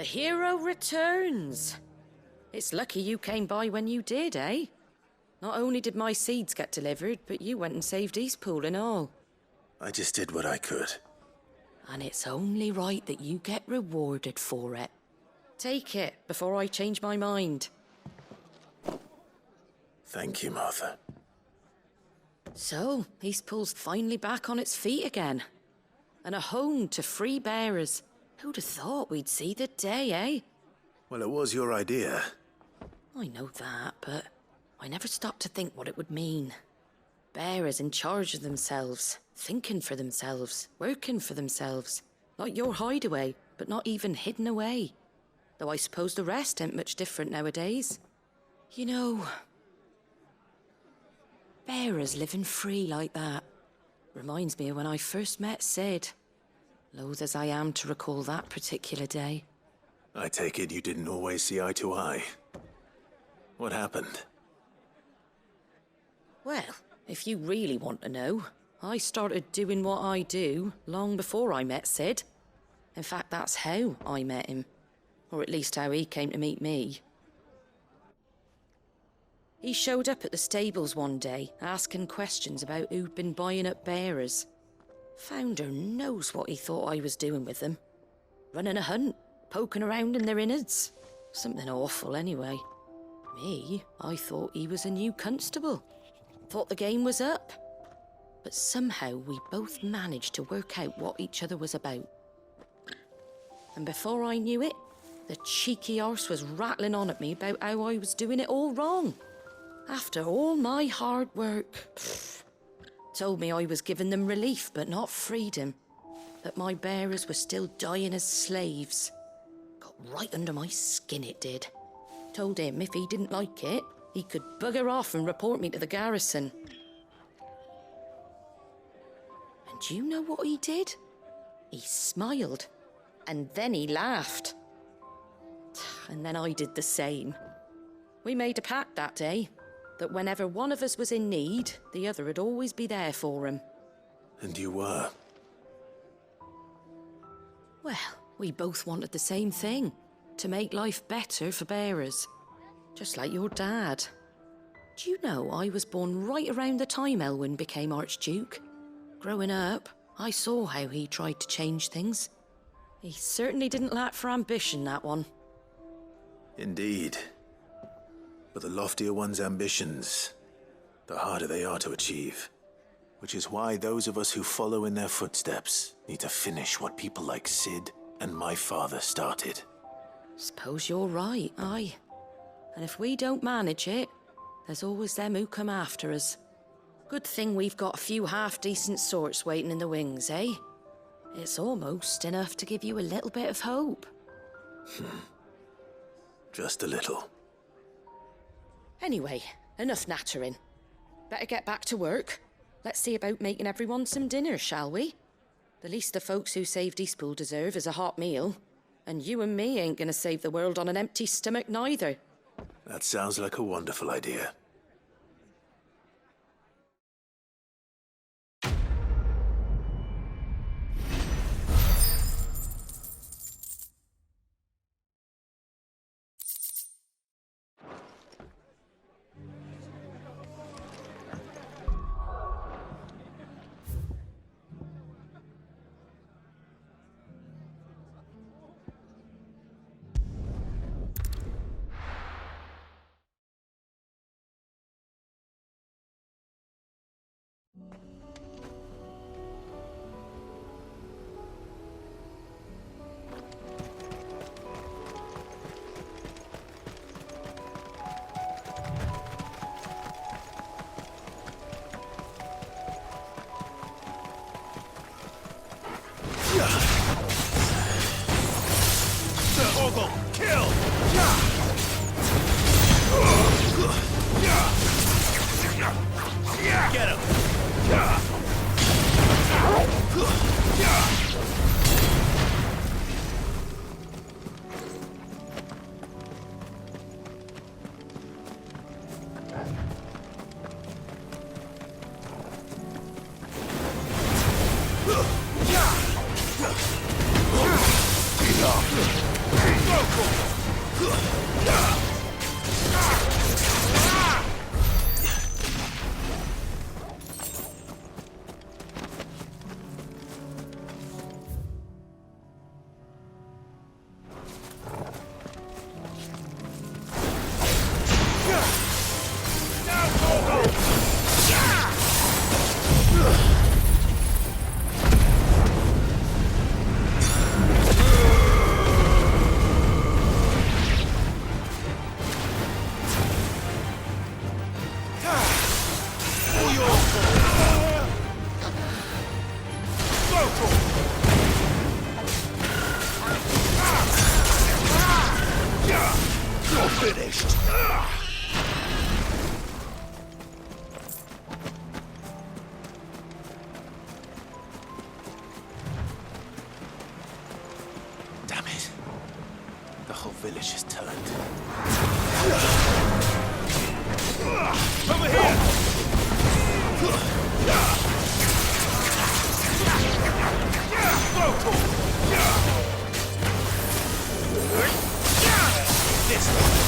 The hero returns. It's lucky you came by when you did, eh? Not only did my seeds get delivered, but you went and saved Eastpool and all. I just did what I could. And it's only right that you get rewarded for it. Take it before I change my mind. Thank you, Martha. So, Eastpool's finally back on its feet again. And a home to free bearers. Who'd have thought we'd see the day, eh? Well, it was your idea. I know that, but I never stopped to think what it would mean. Bearers in charge of themselves, thinking for themselves, working for themselves. Like your hideaway, but not even hidden away. Though I suppose the rest ain't much different nowadays. You know, bearers living free like that reminds me of when I first met Sid. Loath as I am to recall that particular day. I take it you didn't always see eye to eye. What happened? Well, if you really want to know, I started doing what I do long before I met Sid. In fact, that's how I met him. Or at least how he came to meet me. He showed up at the stables one day, asking questions about who'd been buying up bearers. Founder knows what he thought I was doing with them. Running a hunt, poking around in their innards. Something awful anyway. Me, I thought he was a new constable. Thought the game was up. But somehow we both managed to work out what each other was about. And before I knew it, the cheeky arse was rattling on at me about how I was doing it all wrong. After all my hard work. Told me I was giving them relief, but not freedom. That my bearers were still dying as slaves. Got right under my skin, it did. Told him if he didn't like it, he could bugger off and report me to the garrison. And do you know what he did? He smiled. And then he laughed. And then I did the same. We made a pact that day. That whenever one of us was in need, the other would always be there for him. And you were? Well, we both wanted the same thing. To make life better for bearers. Just like your dad. Do you know I was born right around the time Elwyn became Archduke? Growing up, I saw how he tried to change things. He certainly didn't lack for ambition, that one. Indeed. But the loftier one's ambitions, the harder they are to achieve. Which is why those of us who follow in their footsteps need to finish what people like Sid and my father started. Suppose you're right, aye. And if we don't manage it, there's always them who come after us. Good thing we've got a few half-decent sorts waiting in the wings, eh? It's almost enough to give you a little bit of hope. Just a little. Anyway, enough nattering. Better get back to work. Let's see about making everyone some dinner, shall we? The least the folks who saved Eastpool deserve is a hot meal. And you and me ain't gonna save the world on an empty stomach neither. That sounds like a wonderful idea. Kill! Get him! Go! finished. Damn it. The whole village has turned. Over here! This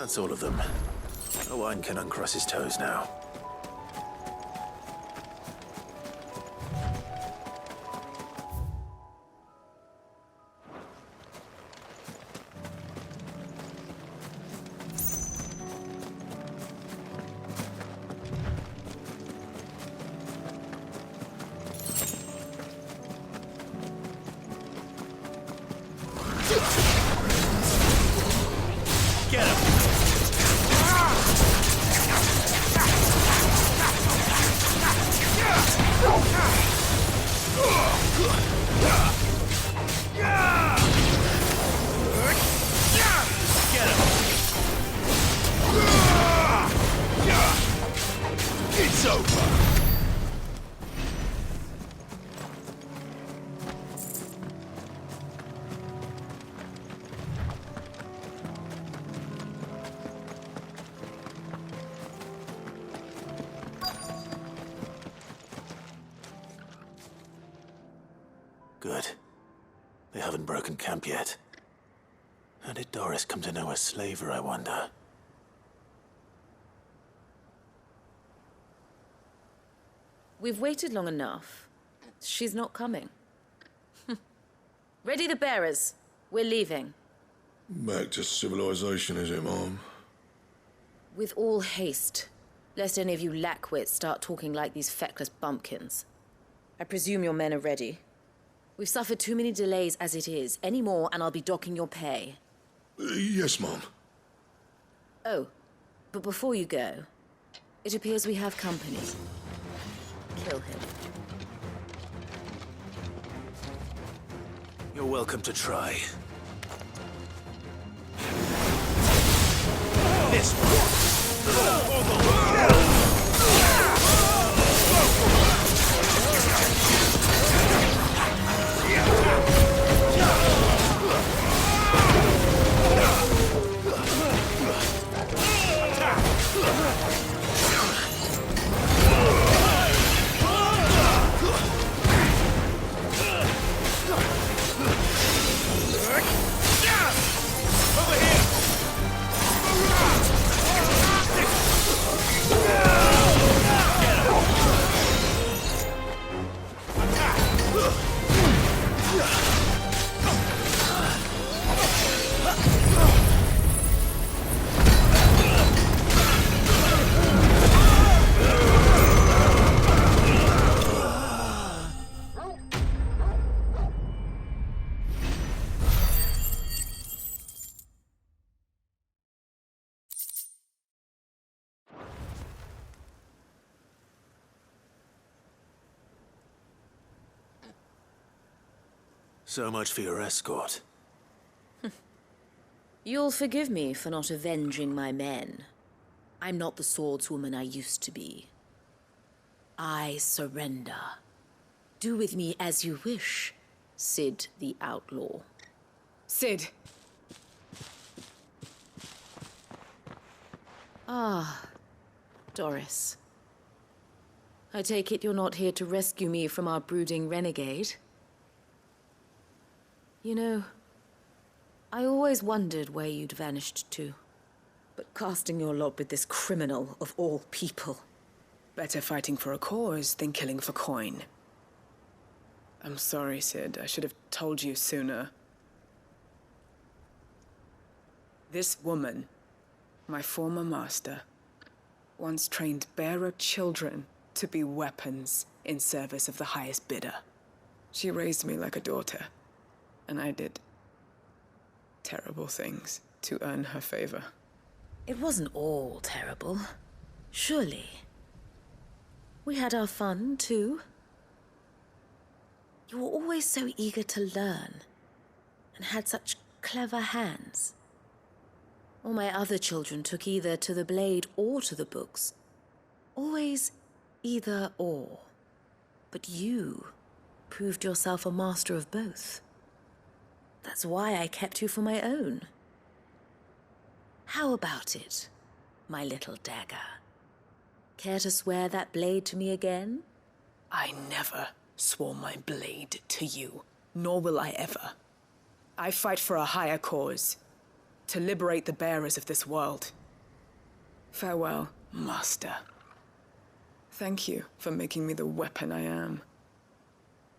That's all of them. No one can uncross his toes now. Get him! Get him! It's over! Good. They haven't broken camp yet. How did Doris come to know a slaver, I wonder? We've waited long enough. She's not coming. Ready the bearers. We're leaving. Back to civilization, is it, Mom? With all haste, lest any of you lackwits start talking like these feckless bumpkins. I presume your men are ready. We've suffered too many delays as it is. Any more, and I'll be docking your pay. Yes, Mom. Oh, but before you go, it appears we have company. Kill him. You're welcome to try. This So much for your escort. You'll forgive me for not avenging my men. I'm not the swordswoman I used to be. I surrender. Do with me as you wish, Sid the Outlaw. Sid. Ah, Doris. I take it you're not here to rescue me from our brooding renegade? You know, I always wondered where you'd vanished to. But casting your lot with this criminal of all people. Better fighting for a cause than killing for coin. I'm sorry, Sid. I should have told you sooner. This woman, my former master, once trained bearer children to be weapons in service of the highest bidder. She raised me like a daughter, and I did terrible things to earn her favor. It wasn't all terrible, surely. We had our fun, too. You were always so eager to learn, and had such clever hands. All my other children took either to the blade or to the books. Always either or. But you proved yourself a master of both. That's why I kept you for my own. How about it, my little dagger? Care to swear that blade to me again? I never swore my blade to you, nor will I ever. I fight for a higher cause, to liberate the bearers of this world. Farewell, Master. Thank you for making me the weapon I am.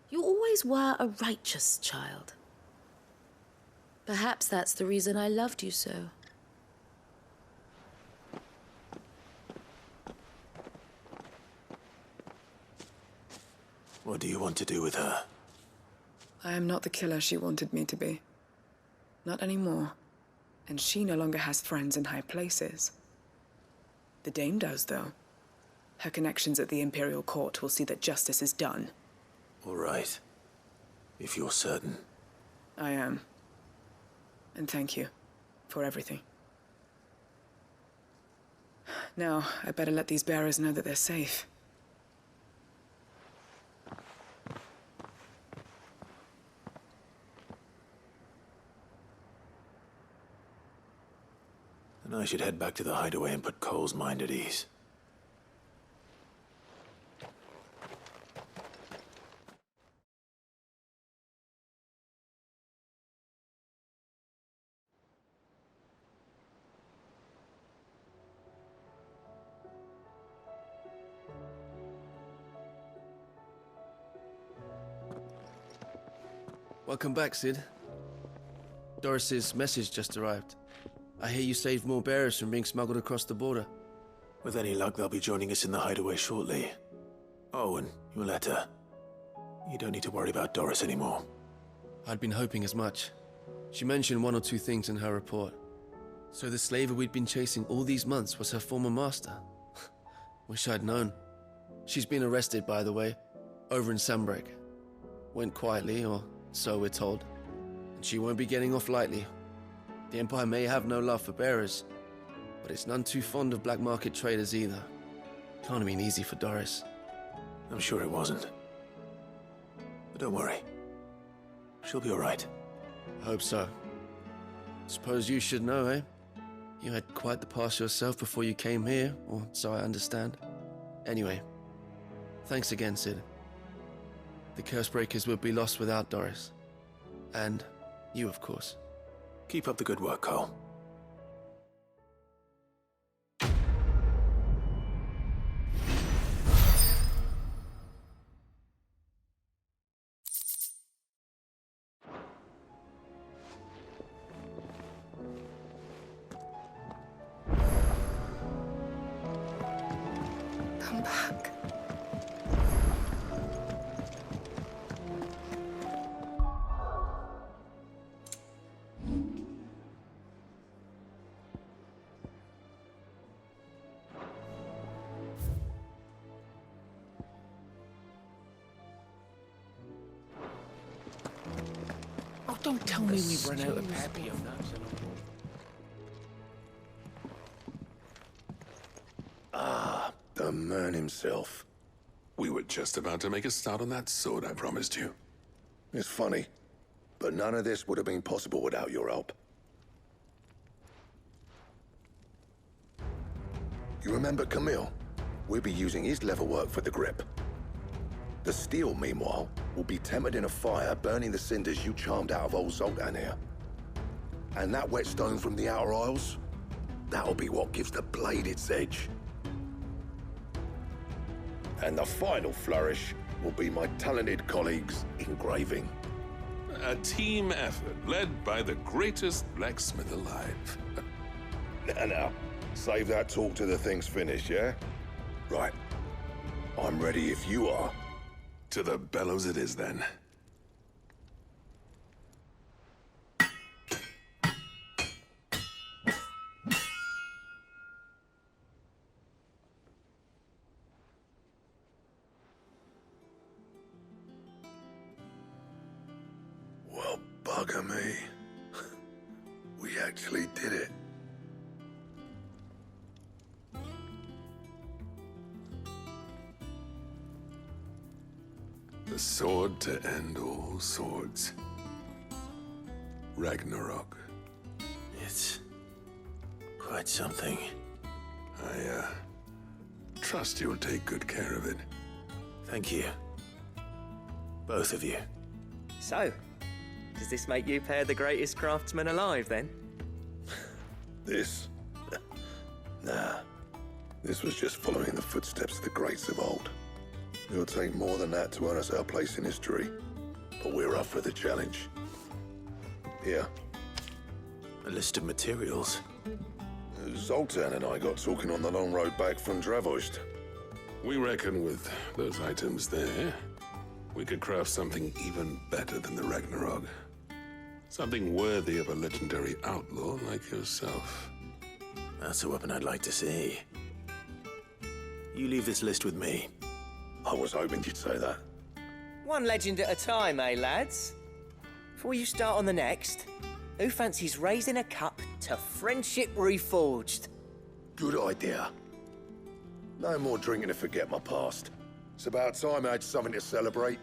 You always were a righteous child. Perhaps that's the reason I loved you so. What do you want to do with her? I am not the killer she wanted me to be. Not anymore. And she no longer has friends in high places. The Dame does, though. Her connections at the Imperial Court will see that justice is done. All right. If you're certain. I am. And thank you for everything. Now, I better let these bearers know that they're safe. And I should head back to the hideaway and put Cole's mind at ease. Welcome back, Sid. Doris's message just arrived. I hear you saved more bearers from being smuggled across the border. With any luck, they'll be joining us in the hideaway shortly. Oh, and your letter. You don't need to worry about Doris anymore. I'd been hoping as much. She mentioned one or two things in her report. So the slaver we'd been chasing all these months was her former master. Wish I'd known. She's been arrested, by the way, over in Sambrek. Went quietly, or so we're told. And she won't be getting off lightly. The Empire may have no love for bearers, but it's none too fond of black market traders either. Can't have been easy for Doris. I'm sure it wasn't. But don't worry. She'll be all right. I hope so. Suppose you should know, eh? You had quite the past yourself before you came here, or so I understand. Anyway, thanks again, Sid. The Cursebreakers would be lost without Doris. And you, of course. Keep up the good work, Cole. Come back. Oh, don't tell me we've run out of pappy. The man himself. We were just about to make a start on that sword I promised you. It's funny, but none of this would have been possible without your help. You remember Camille? We'll be using his leatherwork for the grip. The steel, meanwhile, will be tempered in a fire, burning the cinders you charmed out of old Zoltan here. And that whetstone from the Outer Isles, that'll be what gives the blade its edge. And the final flourish will be my talented colleagues' engraving. A team effort led by the greatest blacksmith alive. Now, save that talk till the thing's finished, yeah? Right. I'm ready if you are. To the bellows it is, then. Well, bugger me. We actually did it. The sword to end all swords. Ragnarok. It's quite something. I, trust you'll take good care of it. Thank you. Both of you. So, does this make you pair the greatest craftsmen alive, then? This? Nah. This was just following the footsteps of the greats of old. It'll take more than that to earn us our place in history. But we're up for the challenge. Here. A list of materials. Zoltan and I got talking on the long road back from Dravoist. We reckon with those items there, we could craft something even better than the Ragnarok. Something worthy of a legendary outlaw like yourself. That's a weapon I'd like to see. You leave this list with me. I was hoping you'd say that. One legend at a time, eh, lads? Before you start on the next, who fancies raising a cup to friendship reforged? Good idea. No more drinking to forget my past. It's about time I had something to celebrate.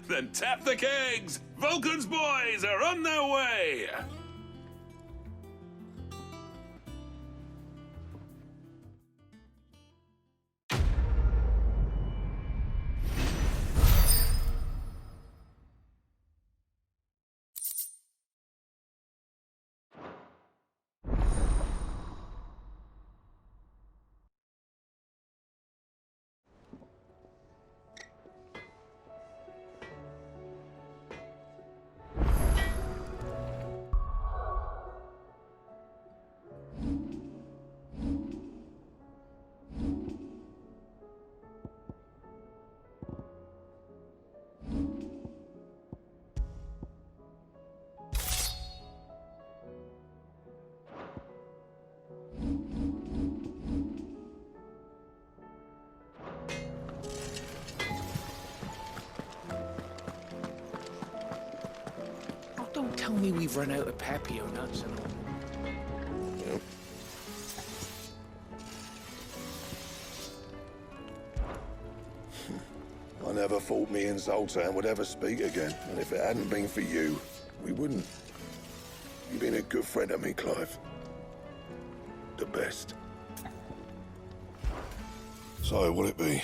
Then tap the kegs! Vulcan's boys are on their way! Oh, don't tell me we've run out of Papio nuts and all. I never thought me and Zoltan would ever speak again, and if it hadn't been for you, we wouldn't. You've been a good friend to me, Clive. The best. So, will it be?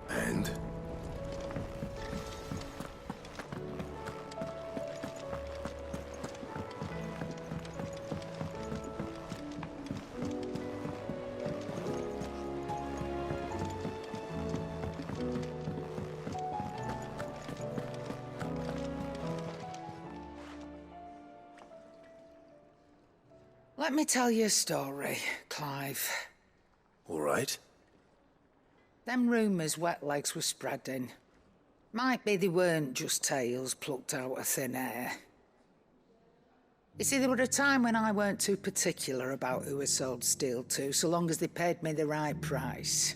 And? Let me tell you a story, Clive. All right. Them rumours Wetlegs were spreading. Might be they weren't just tales plucked out of thin air. You see, there were a time when I weren't too particular about who I sold steel to, so long as they paid me the right price.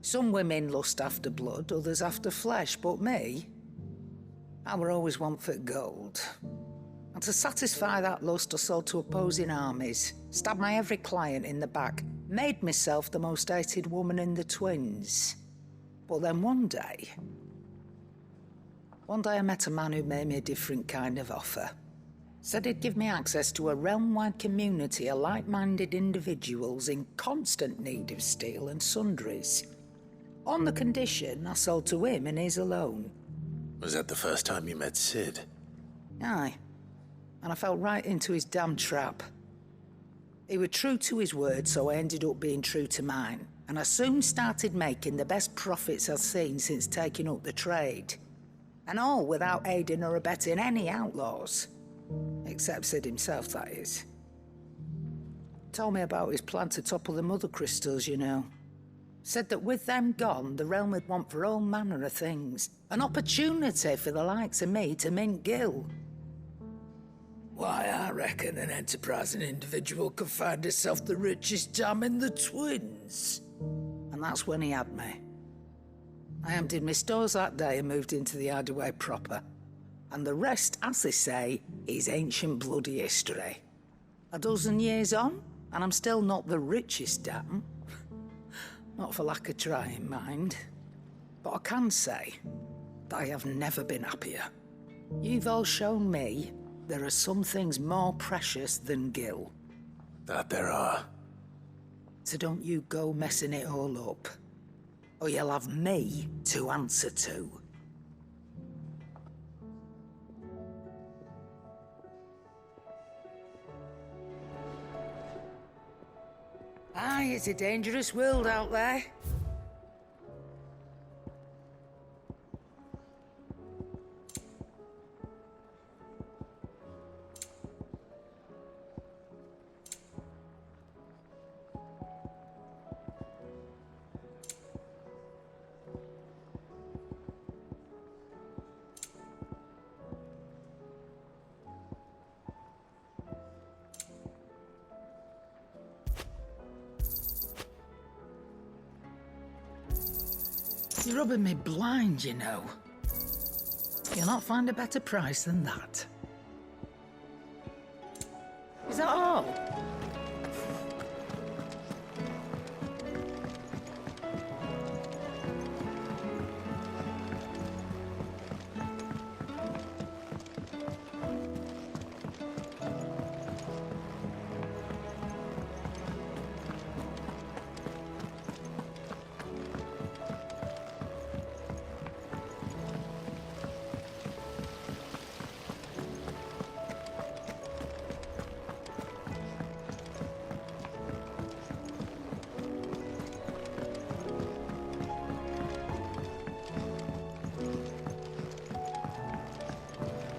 Some women lust after blood, others after flesh, but me, I were always one for gold. And to satisfy that lust, I sold to opposing armies, stabbed my every client in the back, made myself the most hated woman in the twins. But then one day I met a man who made me a different kind of offer. Said he'd give me access to a realm-wide community of like-minded individuals in constant need of steel and sundries. On the condition I sold to him and his alone. Was that the first time you met Sid? Aye. And I fell right into his damn trap. He was true to his word, so I ended up being true to mine. And I soon started making the best profits I've seen since taking up the trade. And all without aiding or abetting any outlaws. Except Sid himself, that is. Told me about his plan to topple the mother crystals, you know. Said that with them gone, the realm would want for all manner of things. An opportunity for the likes of me to mint gil. Why, I reckon an enterprising individual could find himself the richest dam in the twins. And that's when he had me. I emptied my stores that day and moved into the hideaway proper. And the rest, as they say, is ancient bloody history. A dozen years on, and I'm still not the richest dam. Not for lack of trying, mind. But I can say that I have never been happier. You've all shown me there are some things more precious than gil. That there are. So don't you go messing it all up, or you'll have me to answer to. Aye, it's a dangerous world out there. You're rubbing me blind, you know. You'll not find a better price than that. Is that all?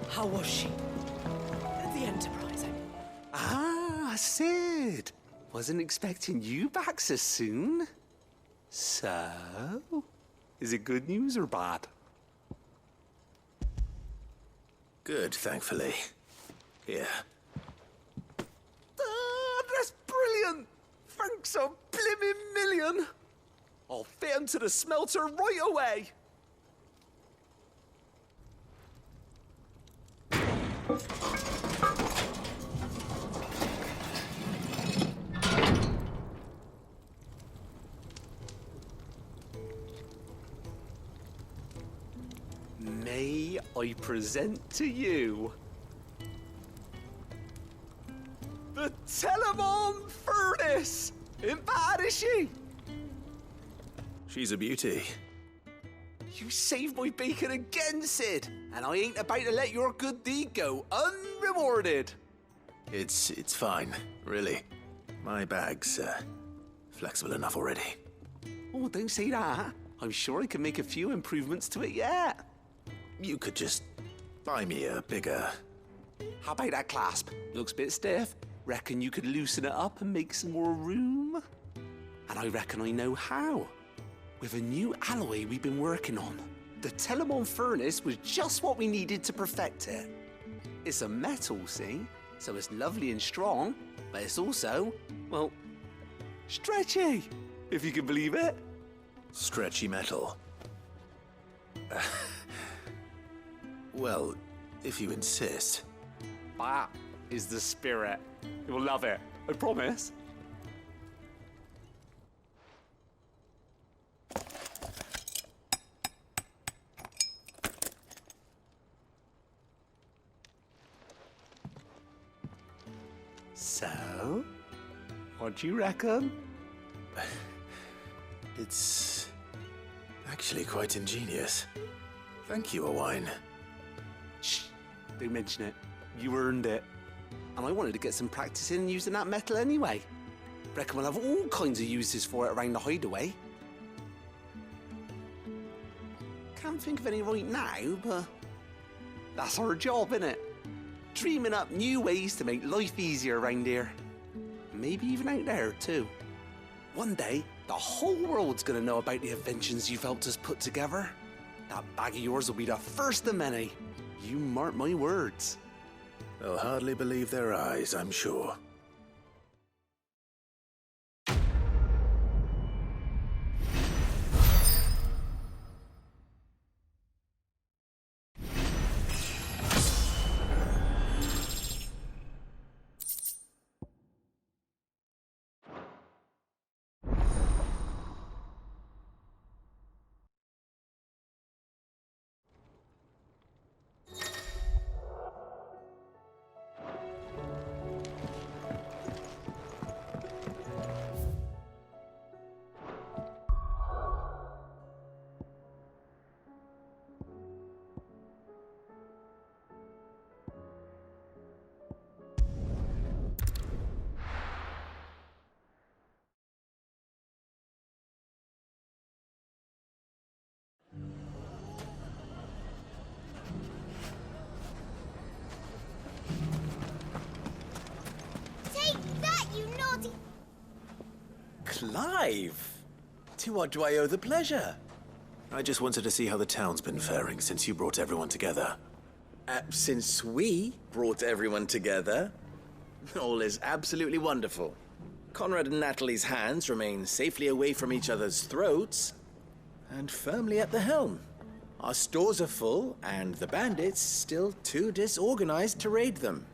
How was she? The Enterprise, I mean. Ah, Sid. Wasn't expecting you back so soon. So, is it good news or bad? Good, thankfully. Here. Ah, that's brilliant. Thanks a blimmin' million. I'll fit him to the smelter right away. May I present to you the Telemon Furnace? Ain't bad, is she? She's a beauty. You saved my bacon again, Sid, and I ain't about to let your good deed go unrewarded. It's fine, really. My bag's flexible enough already. Oh, don't say that. I'm sure I can make a few improvements to it yet. You could just buy me a bigger... How about that clasp? Looks a bit stiff. Reckon you could loosen it up and make some more room? And I reckon I know how. With a new alloy we've been working on. The Telemon Furnace was just what we needed to perfect it. It's a metal, see? So it's lovely and strong, but it's also, well, stretchy, if you can believe it. Stretchy metal. Well, if you insist. That is the spirit. You'll love it, I promise. So, what do you reckon? It's actually quite ingenious. Thank you, Owain. Shh, don't mention it. You earned it. And I wanted to get some practice in using that metal anyway. Reckon we'll have all kinds of uses for it around the hideaway. Can't think of any right now, but that's our job, innit? Dreaming up new ways to make life easier around here. Maybe even out there, too. One day, the whole world's gonna know about the inventions you've helped us put together. That bag of yours will be the first of many. You mark my words. They'll hardly believe their eyes, I'm sure. Clive! To what do I owe the pleasure? I just wanted to see how the town's been faring since you brought everyone together. Since we brought everyone together, all is absolutely wonderful. Conrad and Natalie's hands remain safely away from each other's throats. and firmly at the helm. Our stores are full, and the bandits still too disorganized to raid them.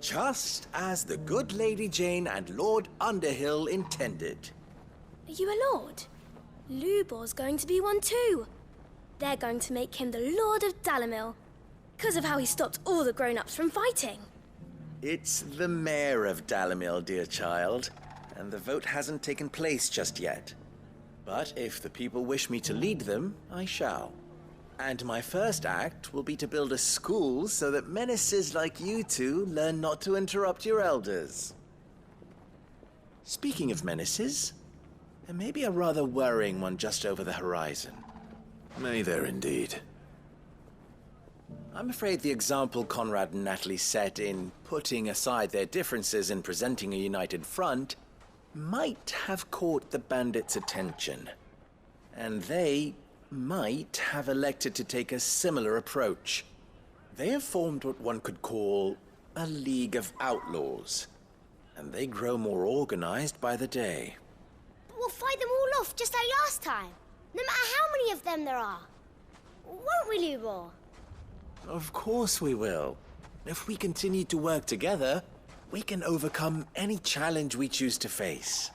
Just as the good Lady Jane and Lord Underhill intended. Are you a lord? Lubor's going to be one too. They're going to make him the Lord of Dalimil, because of how he stopped all the grown-ups from fighting. It's the mayor of Dalimil, dear child, and the vote hasn't taken place just yet. But if the people wish me to lead them, I shall. And my first act will be to build a school so that menaces like you two learn not to interrupt your elders. Speaking of menaces, there may be a rather worrying one just over the horizon. May there indeed. I'm afraid the example Conrad and Natalie set in putting aside their differences and presenting a united front might have caught the bandits' attention. And they might have elected to take a similar approach. They have formed what one could call a League of Outlaws, and they grow more organized by the day. But we'll fight them all off just like last time, no matter how many of them there are. Won't we, Lubor? Of course we will. If we continue to work together, we can overcome any challenge we choose to face.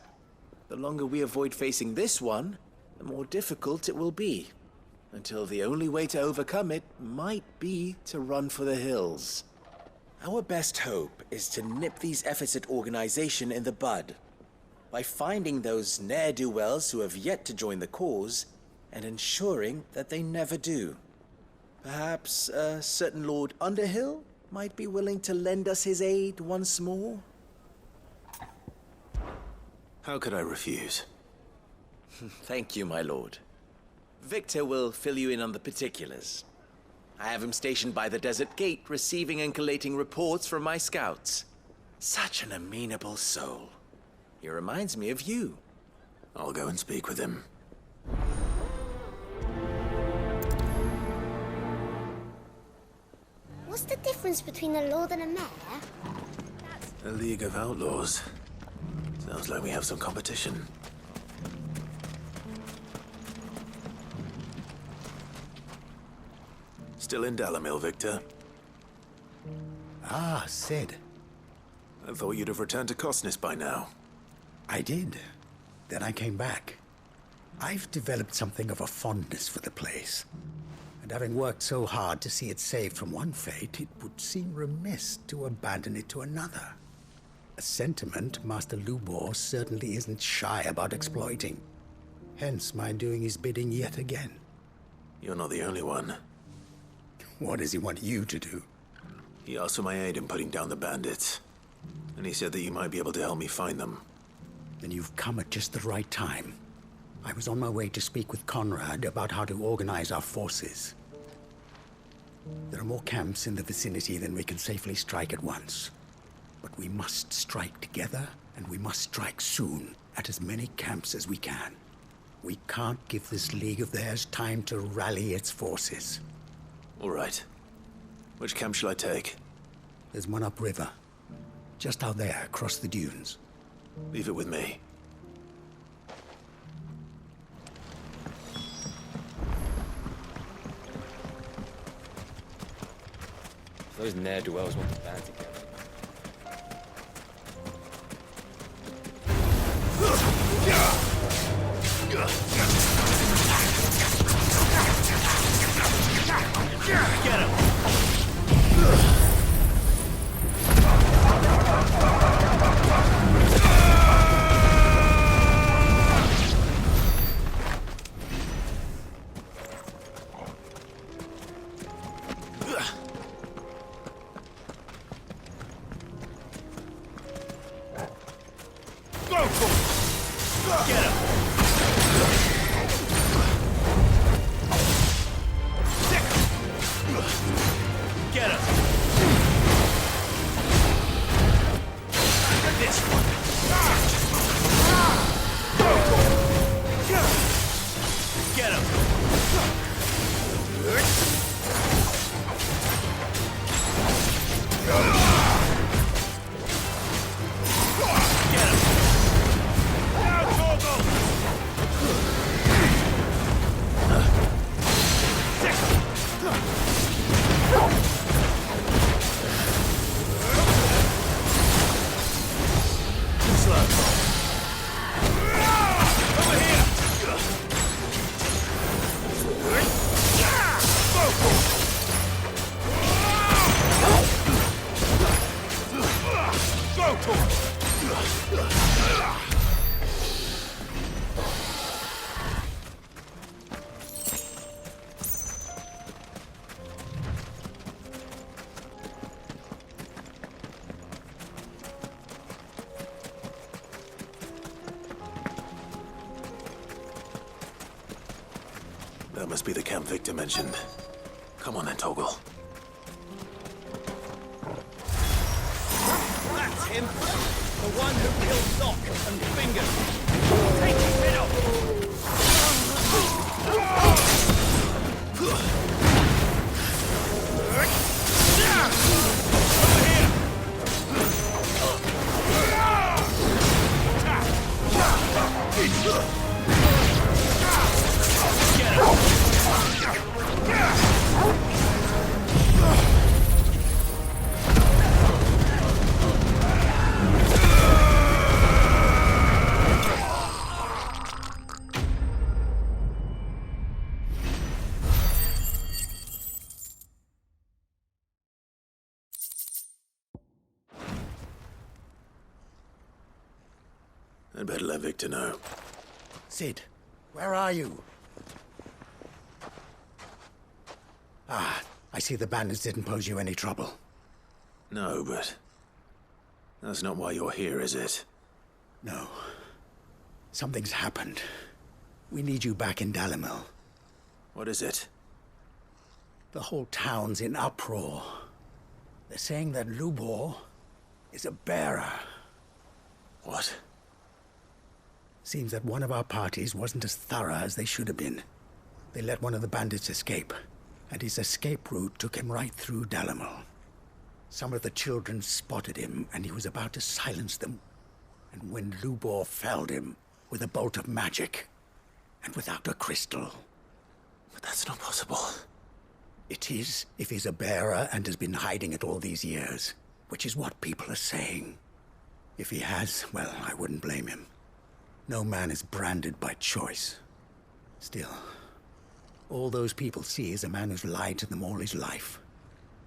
The longer we avoid facing this one, the more difficult it will be, until the only way to overcome it might be to run for the hills. Our best hope is to nip these efforts at organization in the bud, by finding those ne'er-do-wells who have yet to join the cause, and ensuring that they never do. Perhaps a certain Lord Underhill might be willing to lend us his aid once more? How could I refuse? Thank you, my lord. Victor will fill you in on the particulars. I have him stationed by the desert gate, receiving and collating reports from my scouts. Such an amenable soul. He reminds me of you. I'll go and speak with him. What's the difference between a lord and a mayor? A League of Outlaws. Sounds like we have some competition. Still in Dalimil, Victor? Ah, Sid. I thought you'd have returned to Cosnes by now. I did. Then I came back. I've developed something of a fondness for the place. And having worked so hard to see it saved from one fate, it would seem remiss to abandon it to another. A sentiment Master Lubor certainly isn't shy about exploiting. Hence my doing his bidding yet again. You're not the only one. What does he want you to do? He asked for my aid in putting down the bandits. And he said that you might be able to help me find them. Then you've come at just the right time. I was on my way to speak with Conrad about how to organize our forces. There are more camps in the vicinity than we can safely strike at once. But we must strike together, and we must strike soon at as many camps as we can. We can't give this league of theirs time to rally its forces. All right. Which camp shall I take? There's one upriver. Just out there, across the dunes. Leave it with me. Those ne'er-do-wells want to band together. Get him! Now, Torgal! slow. Over here! That must be the camp Victor mentioned. Come on then, Toggle. That's him! The one who killed Doc and Fingers! Take his head off! I'd better let Victor know. Sid, where are you? Ah, I see the bandits didn't pose you any trouble. No, but that's not why you're here, is it? No. Something's happened. We need you back in Dalimil. What is it? The whole town's in uproar. They're saying that Lubor is a bearer. What? Seems that one of our parties wasn't as thorough as they should have been. They let one of the bandits escape, and his escape route took him right through Dalimil. Some of the children spotted him, and he was about to silence them. And when Lubor felled him with a bolt of magic, and without a crystal. But that's not possible. It is, if he's a bearer and has been hiding it all these years, which is what people are saying. If he has, well, I wouldn't blame him. No man is branded by choice. Still, all those people see is a man who's lied to them all his life.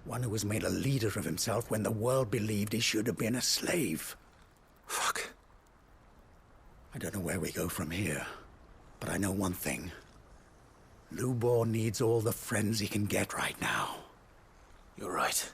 One who was made a leader of himself when the world believed he should have been a slave. Fuck. I don't know where we go from here, but I know one thing. Lubor needs all the friends he can get right now. You're right.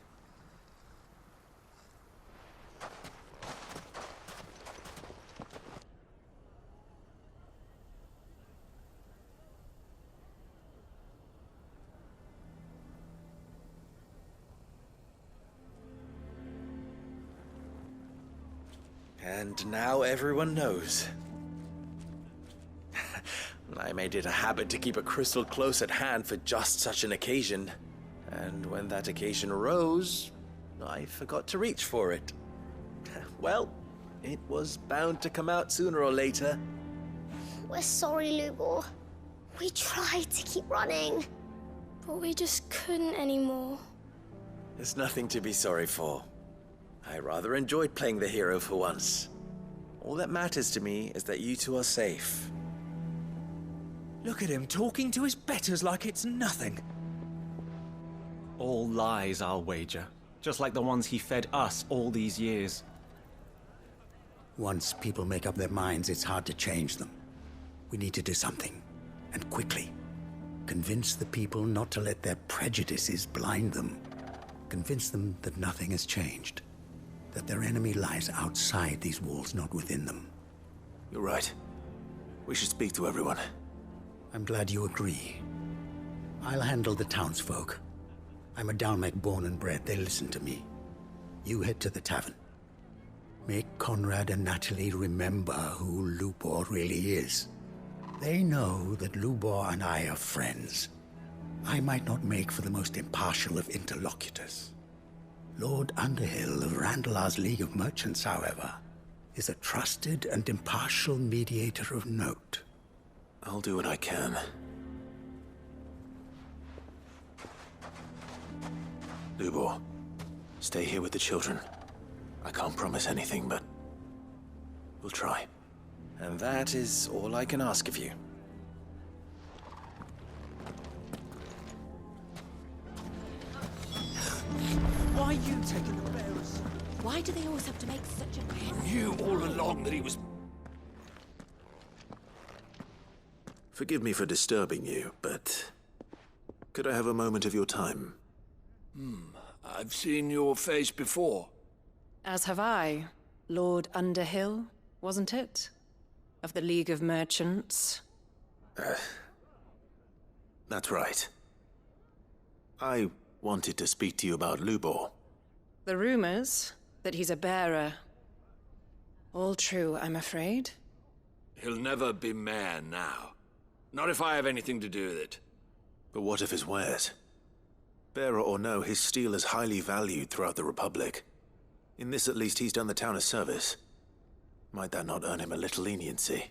And now everyone knows. I made it a habit to keep a crystal close at hand for just such an occasion. And when that occasion arose, I forgot to reach for it. Well, it was bound to come out sooner or later. We're sorry, Lubor. We tried to keep running. But we just couldn't anymore. There's nothing to be sorry for. I rather enjoyed playing the hero for once. All that matters to me is that you two are safe. Look at him talking to his betters like it's nothing. All lies, I'll wager. Just like the ones he fed us all these years. Once people make up their minds, it's hard to change them. We need to do something, and quickly. Convince the people not to let their prejudices blind them. Convince them that nothing has changed. That their enemy lies outside these walls, not within them. You're right. We should speak to everyone. I'm glad you agree. I'll handle the townsfolk. I'm a Dalmek born and bred. They listen to me. You head to the tavern. Make Conrad and Natalie remember who Lubor really is. They know that Lubor and I are friends. I might not make for the most impartial of interlocutors. Lord Underhill of Randalar's League of Merchants, however, is a trusted and impartial mediator of note. I'll do what I can. Lubor, stay here with the children. I can't promise anything, but We'll try. And that is all I can ask of you. Why are you taking the bearers? Why do they always have to make such a... I knew all along that he was... Forgive me for disturbing you, but... could I have a moment of your time? I've seen your face before. As have I. Lord Underhill, wasn't it? Of the League of Merchants. That's right. I wanted to speak to you about Lubor. The rumors that he's a bearer. All true, I'm afraid. He'll never be mayor now. Not if I have anything to do with it. But what of his wares? Bearer or no, his steel is highly valued throughout the Republic. In this at least, he's done the town a service. Might that not earn him a little leniency?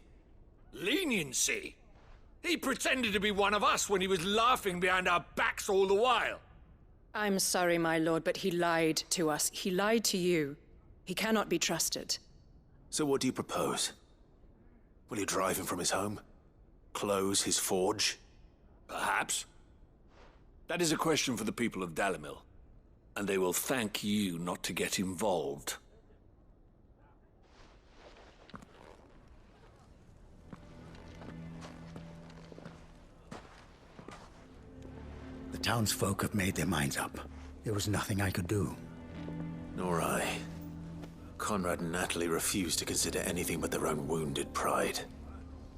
Leniency? He pretended to be one of us when he was laughing behind our backs all the while. I'm sorry, my lord, but he lied to us. He lied to you. He cannot be trusted. So what do you propose? Will you drive him from his home? Close his forge? Perhaps. That is a question for the people of Dalimil, and they will thank you not to get involved. The townsfolk have made their minds up. There was nothing I could do. Nor I. Conrad and Natalie refused to consider anything but their own wounded pride.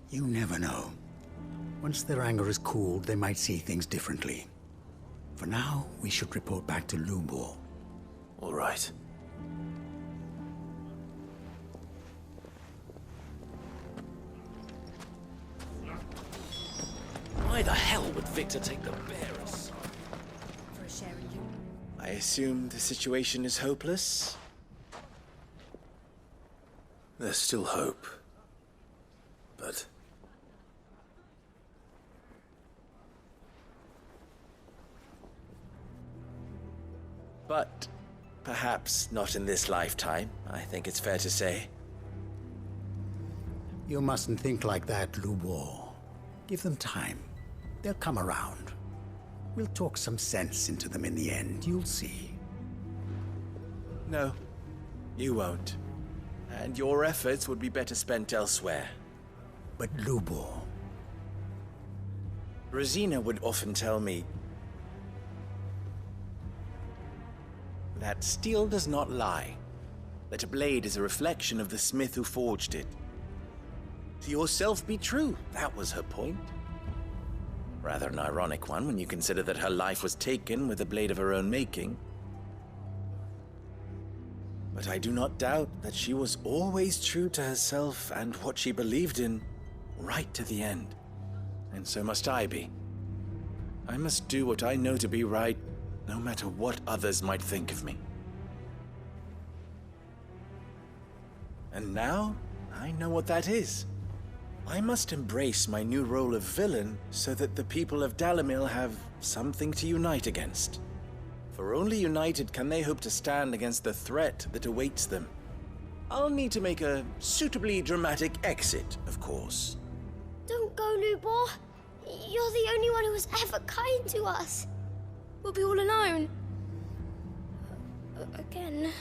You never know. Once their anger is cooled, they might see things differently. For now, we should report back to Lubor. All right. Why the hell would Victor take the bearers? For a share in you? I assume the situation is hopeless? There's still hope. But... But perhaps not in this lifetime, I think it's fair to say. You mustn't think like that, Lubor. Give them time. They'll come around. We'll talk some sense into them in the end, you'll see. No, you won't. And your efforts would be better spent elsewhere. But Lubor... Rosina would often tell me that steel does not lie, that a blade is a reflection of the smith who forged it. To yourself be true, that was her point. Rather an ironic one when you consider that her life was taken with a blade of her own making. But I do not doubt that she was always true to herself and what she believed in, right to the end. And so must I be. I must do what I know to be right, no matter what others might think of me. And now, I know what that is. I must embrace my new role of villain so that the people of Dalimil have something to unite against. For only united can they hope to stand against the threat that awaits them. I'll need to make a suitably dramatic exit, of course. Don't go, Lubor. You're the only one who was ever kind to us. We'll be all alone. Again.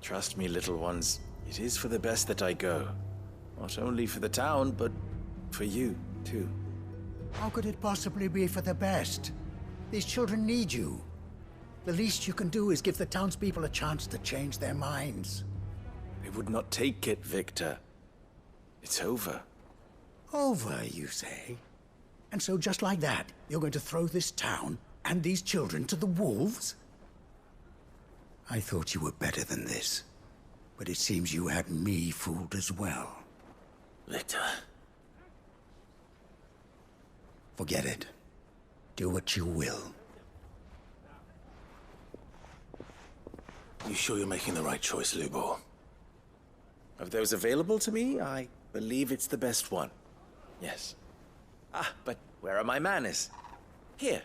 Trust me, little ones. It is for the best that I go. Not only for the town, but for you, too. How could it possibly be for the best? These children need you. The least you can do is give the townspeople a chance to change their minds. They would not take it, Victor. It's over. Over, you say? And so just like that, you're going to throw this town and these children to the wolves? I thought you were better than this. But it seems you had me fooled as well. Victor. Forget it. Do what you will. You sure you're making the right choice, Lubor? Of those available to me, I believe it's the best one. Yes. Ah, but where are my manners? Here.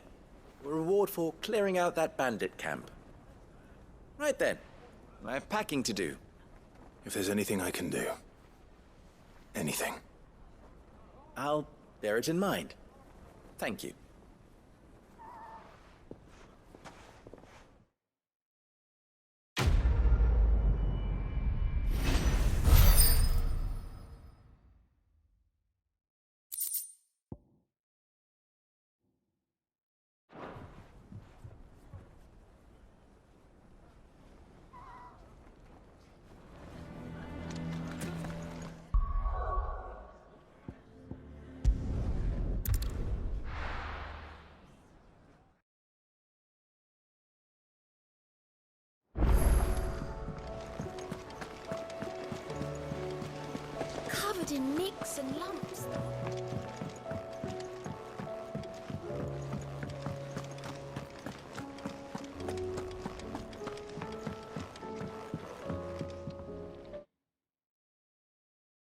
A reward for clearing out that bandit camp. Right then. I have packing to do. If there's anything I can do. Anything. I'll bear it in mind. Thank you. Covered in nicks and lumps.